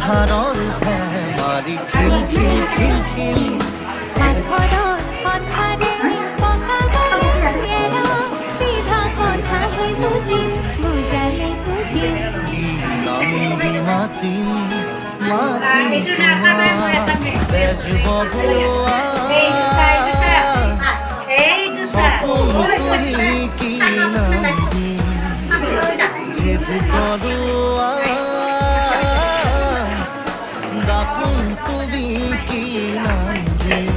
আন্ধাৰৰ ধেমালি খিল খিল খিল খিল পাথৰৰ কথাৰে পকা গলেলা চিধা কথাহে বুজিম বুজালে বুজিম কি নাম দি মাতিম মাতিম তোমাক তেজ বগোৱা সপোন তুমি কি নাম দিম জেদ কৰোৱা দাপোন তুমি কি নাম দিম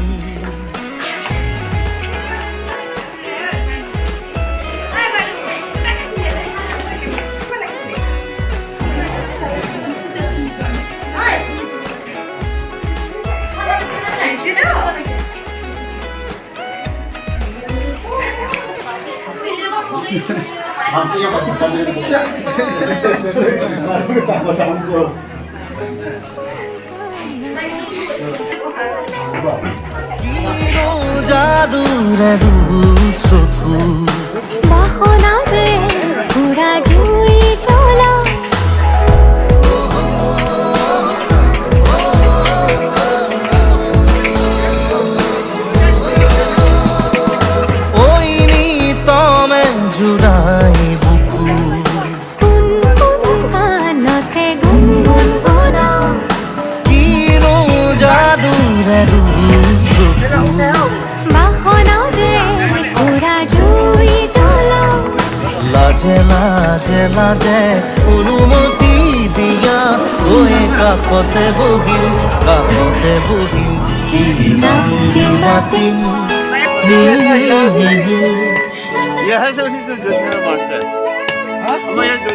কিনো যাদুৰে চকু বাসনাৰে পুৰা জুই জ্বলা ওই নিতমে জুড়াই বুকু কোন কোন কাণতে গুণগুণ কৰা কিনো যাদুৰে চকু বাসনাৰে পুৰা জুই জ্বলা লাজে লাজে লাজে অনুমতি দিয়া ঐ কাষতে বহিম কি নাম দি মাতিম ये है जो मास्टर हम ये जो